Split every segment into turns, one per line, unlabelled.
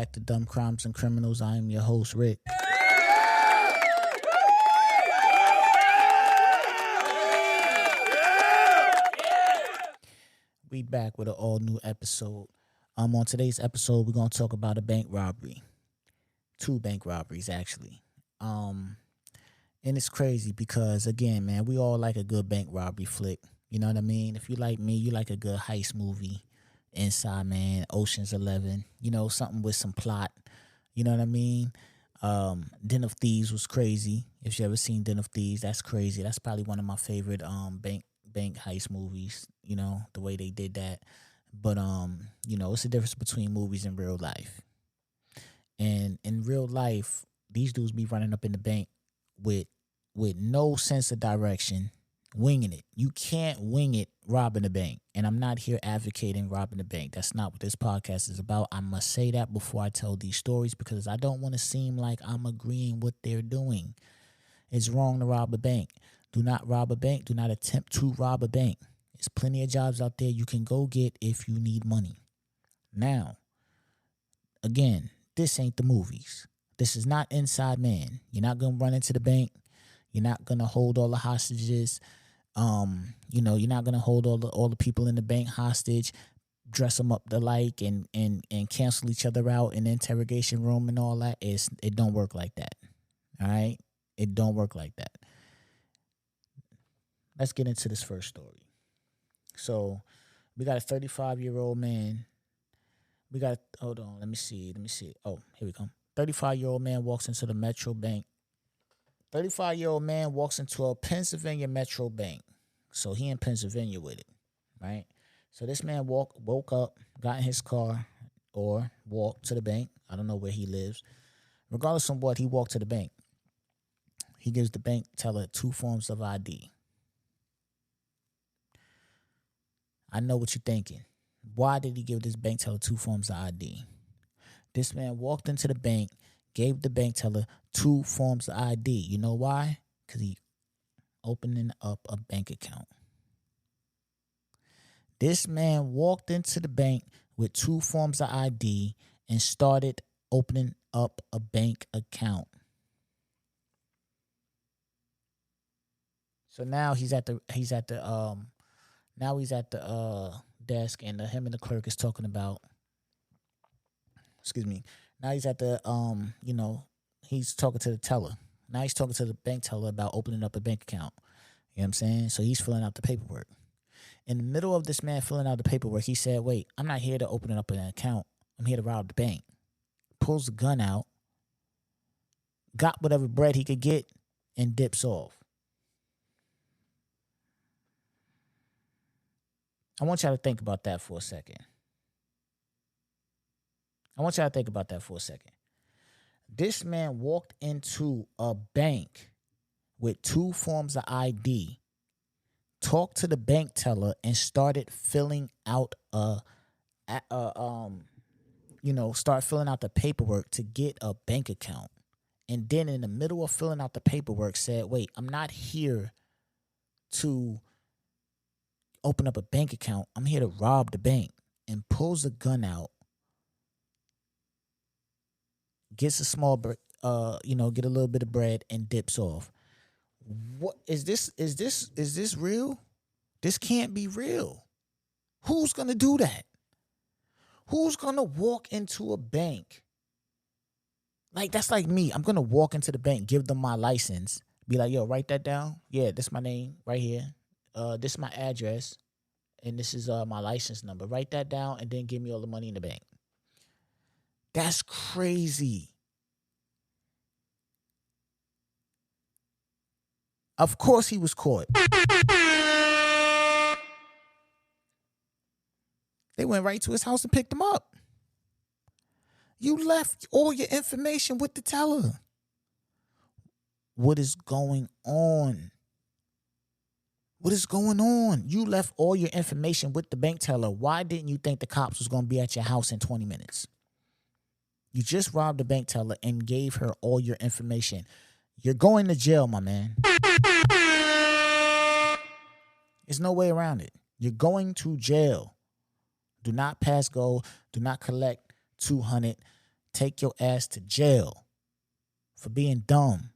back to Dumb Crimes and Criminals. I am your host, Rick. We back with an all new episode. On today's episode, we're gonna talk about a bank robbery. 2 bank robberies, actually. And it's crazy because, again, man, we all like a good bank robbery flick. You know what I mean? If you like me, you like a good heist movie. Inside Man, Ocean's 11. You know, something with some plot. You know what I mean? Den of Thieves was crazy. If you ever seen Den of Thieves, that's crazy. That's probably one of my favorite bank heist movies. You know, the way they did that. But you know, it's the difference between movies and real life. And in real life, these dudes be running up in the bank with no sense of direction, winging it. You can't wing it robbing a bank. And I'm not here advocating robbing the bank. That's not what this podcast is about. I must say that before I tell these stories because I don't want to seem like I'm agreeing what they're doing. It's wrong to rob a bank. Do not rob a bank. Do not attempt to rob a bank. There's plenty of jobs out there you can go get if you need money. Now, again, this ain't the movies. This is not Inside Man. You're not going to run into the bank. You're not going to hold all the hostages. You know, you're not going to hold all the people in the bank hostage, dress them up alike and cancel each other out in the interrogation room and all that. It don't work like that. All right? It don't work like that. Let's get into this first story. So, we got a 35-year-old man. Hold on, let me see. Oh, here we come. 35-year-old man walks into the Metro Bank. 35-year-old man walks into a Pennsylvania Metro Bank. So, he in Pennsylvania with it, right? So, this man woke up, got in his car, or walked to the bank. I don't know where he lives. Regardless of what, he walked to the bank. He gives the bank teller 2 forms of ID. I know what you're thinking. Why did he give this bank teller 2 forms of ID? This man walked into the bank, gave the bank teller 2 forms of ID. You know why? Because he opening up a bank account. This man walked into the bank with 2 forms of ID and started opening up a bank account. So now he's at the desk, and him and the clerk is talking about. Excuse me. Now he's at the he's talking to the teller. Now he's talking to the bank teller about opening up a bank account. You know what I'm saying? So he's filling out the paperwork. In the middle of this man filling out the paperwork, he said, "Wait, I'm not here to open up an account. I'm here to rob the bank." Pulls the gun out, got whatever bread he could get, and dips off. I want y'all to think about that for a second. This man walked into a bank with 2 forms of ID, talked to the bank teller, and started filling out start filling out the paperwork to get a bank account. And then in the middle of filling out the paperwork said, "Wait, I'm not here to open up a bank account. I'm here to rob the bank," and pulls a gun out, gets a small, get a little bit of bread and dips off. What is this? Is this real? This can't be real. Who's gonna do that? Who's gonna walk into a bank? Like, that's like me. I'm gonna walk into the bank, give them my license, be like, "Yo, write that down. Yeah, this is my name right here. This is my address, and this is my license number. Write that down, and then give me all the money in the bank." That's crazy. Of course he was caught. They went right to his house and picked him up. You left all your information with the teller. What is going on? You left all your information with the bank teller. Why didn't you think the cops was going to be at your house in 20 minutes? You just robbed the bank teller and gave her all your information. You're going to jail, my man. There's no way around it. You're going to jail. Do not pass go. Do not collect $200. take your ass to jail for being dumb.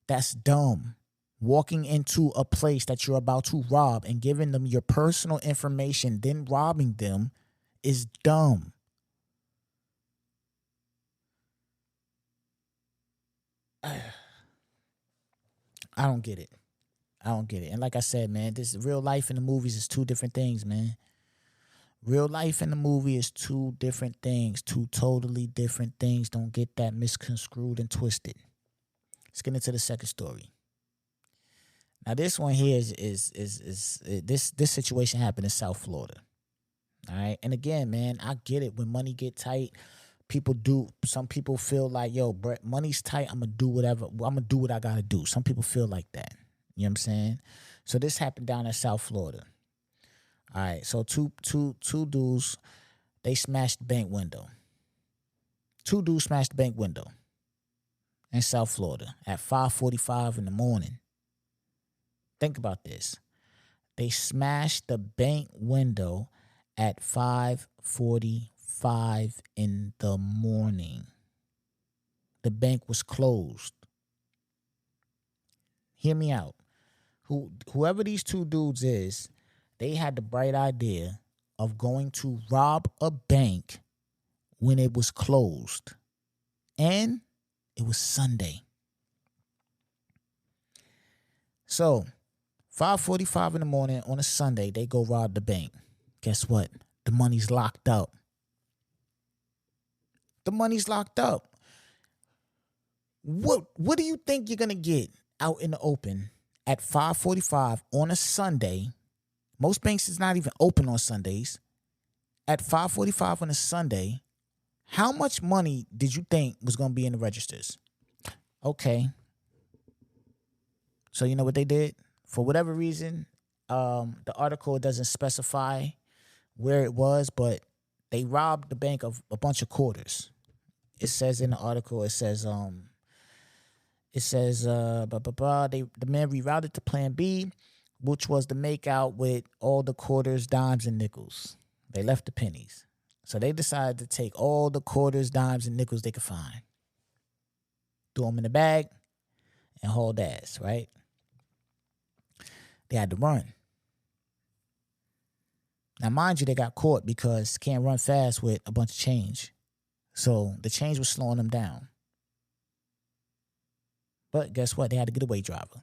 That's dumb. Walking into a place that you're about to rob and giving them your personal information, then robbing them is dumb. I don't get it. I don't get it. And like I said, man, this real life and the movies is two different things, man. Real life and the movie is two different things, two totally different things. Don't get that misconstrued and twisted. Let's get into the second story. Now, this one here is this situation happened in South Florida. All right, and again, man, I get it. When money get tight, some people feel like, yo, Brett, money's tight. I'm gonna do whatever. I'm gonna do what I gotta do. Some people feel like that. You know what I'm saying? So this happened down in South Florida. All right, so two dudes, they smashed the bank window. Two dudes smashed the bank window in South Florida at 5:45 in the morning. Think about this. They smashed the bank window at 5:45 in the morning. The bank was closed. Hear me out. Whoever these two dudes is, they had the bright idea of going to rob a bank when it was closed. And it was Sunday. So, 5:45 in the morning on a Sunday, they go rob the bank. Guess what? The money's locked up. The money's locked up. What do you think you're going to get out in the open at 5:45 on a Sunday? Most banks is not even open on Sundays. At 5:45 on a Sunday, how much money did you think was going to be in the registers? Okay. So you know what they did? For whatever reason, the article doesn't specify where it was, but they robbed the bank of a bunch of quarters. It says in the article, the man rerouted to Plan B, which was to make out with all the quarters, dimes, and nickels. They left the pennies. So they decided to take all the quarters, dimes, and nickels they could find, threw them in the bag, and hauled ass, right? They had to run. Now, mind you, they got caught because can't run fast with a bunch of change. So the change was slowing them down. But guess what? They had a getaway driver.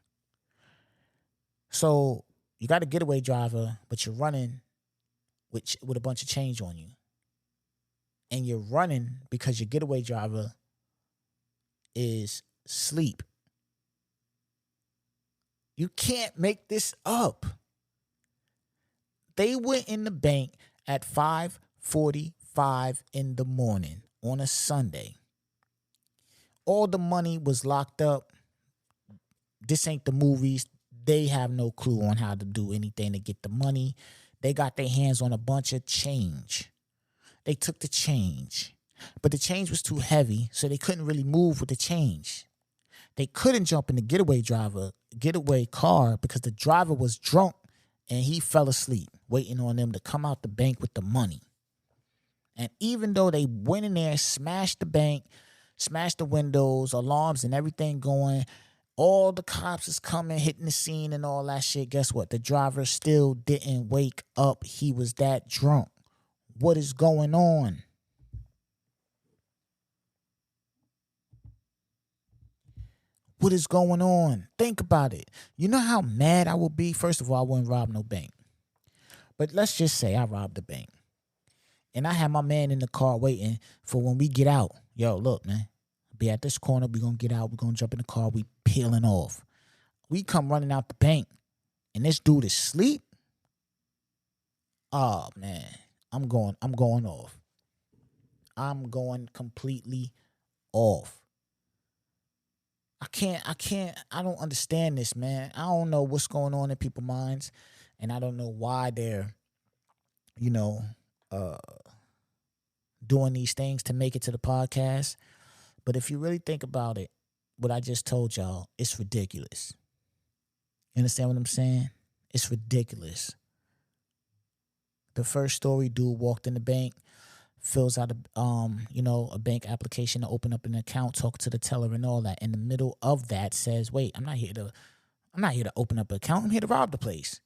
So you got a getaway driver, but you're running with a bunch of change on you. And you're running because your getaway driver is asleep. You can't make this up. They went in the bank at 5:45 in the morning on a Sunday. All the money was locked up. This ain't the movies. They have no clue on how to do anything to get the money. They got their hands on a bunch of change. They took the change. But the change was too heavy, so they couldn't really move with the change. They couldn't jump in the getaway car because the driver was drunk and he fell asleep, waiting on them to come out the bank with the money. And even though they went in there, smashed the bank, smashed the windows, alarms and everything going, all the cops is coming, hitting the scene and all that shit, guess what? The driver still didn't wake up. He was that drunk. What is going on? What is going on? Think about it. You know how mad I would be? First of all, I wouldn't rob no bank. But let's just say I robbed the bank. And I have my man in the car waiting for when we get out. Yo, look, man. Be at this corner. We're going to get out. We're going to jump in the car. We peeling off. We come running out the bank. And this dude is asleep. Oh, man. I'm going off. I'm going completely off. I don't understand this, man. I don't know what's going on in people's minds, and I don't know why they're, doing these things to make it to the podcast. But if you really think about it, what I just told y'all, it's ridiculous. You understand what I'm saying? It's ridiculous. The first story, dude walked in the bank, fills out a bank application to open up an account, talk to the teller and all that. In the middle of that says, wait, I'm not here to open up an account. I'm here to rob the place.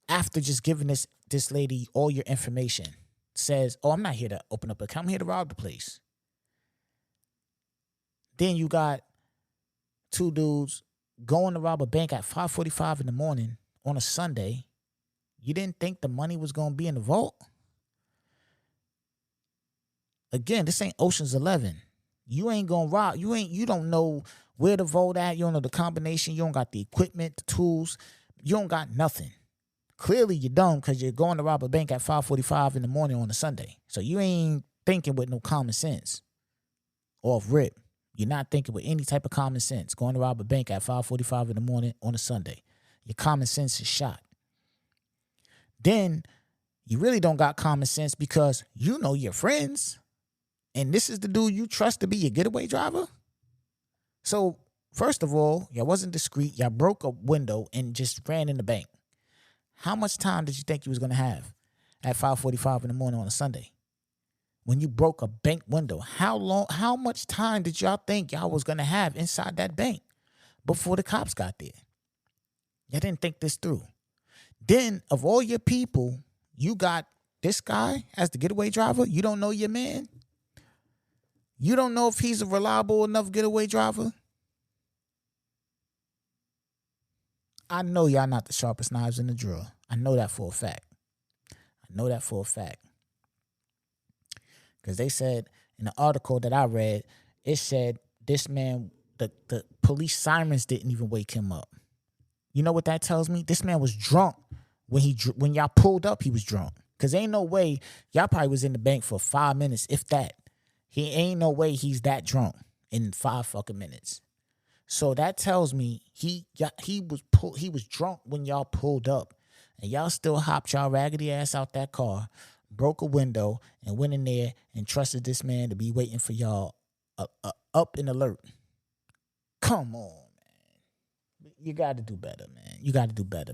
After just giving this lady all your information, says, oh, I'm not here to open up an account. I'm here to rob the place. Then you got two dudes going to rob a bank at 5:45 in the morning on a Sunday. You didn't think the money was going to be in the vault? Again, this ain't Ocean's 11. You ain't going to rob. You don't know where the vault at. You don't know the combination. You don't got the equipment, the tools. You don't got nothing. Clearly you don't, because you're going to rob a bank at 5:45 in the morning on a Sunday. So you ain't thinking with no common sense. Off rip. You're not thinking with any type of common sense. Going to rob a bank at 5:45 in the morning on a Sunday. Your common sense is shot. Then you really don't got common sense because you know your friends. And this is the dude you trust to be your getaway driver. So first of all, y'all wasn't discreet. Y'all broke a window and just ran in the bank. How much time did you think you was going to have at 5:45 in the morning on a Sunday? When you broke a bank window, how much time did y'all think y'all was going to have inside that bank before the cops got there? Y'all didn't think this through. Then, of all your people, you got this guy as the getaway driver. You don't know your man. You don't know if he's a reliable enough getaway driver. I know y'all not the sharpest knives in the drawer. I know that for a fact. Because they said in the article that I read, it said this man, the police sirens didn't even wake him up. You know what that tells me? This man was drunk. When y'all pulled up, he was drunk. Because ain't no way, y'all probably was in the bank for 5 minutes, if that. He ain't no way he's that drunk in 5 fucking minutes. So that tells me he was drunk when y'all pulled up. And y'all still hopped y'all raggedy ass out that car, broke a window, and went in there and trusted this man to be waiting for y'all up and alert. Come on, man. You got to do better,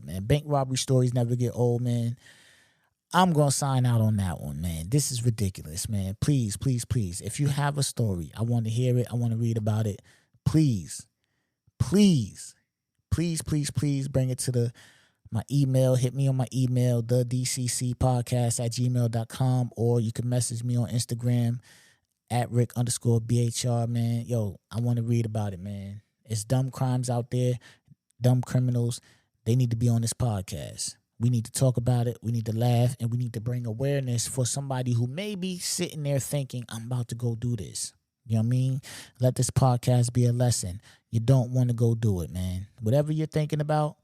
man. Bank robbery stories never get old, man. I'm going to sign out on that one, man. This is ridiculous, man. Please, please, please. If you have a story, I want to hear it. I want to read about it. Please, please, please, please, please bring it to my email. Hit me on my email, thedccpodcast@gmail.com, or you can message me on Instagram at Rick_BHR, man. Yo, I want to read about it, man. It's dumb crimes out there, dumb criminals. They need to be on this podcast. We need to talk about it. We need to laugh, and we need to bring awareness for somebody who may be sitting there thinking, I'm about to go do this. You know what I mean? Let this podcast be a lesson. You don't want to go do it, man. Whatever you're thinking about,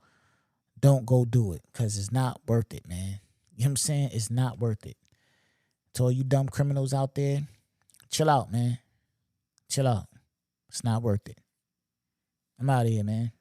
don't go do it, because it's not worth it, man. You know what I'm saying? It's not worth it. To all you dumb criminals out there, chill out, man. Chill out. It's not worth it. I'm out of here, man.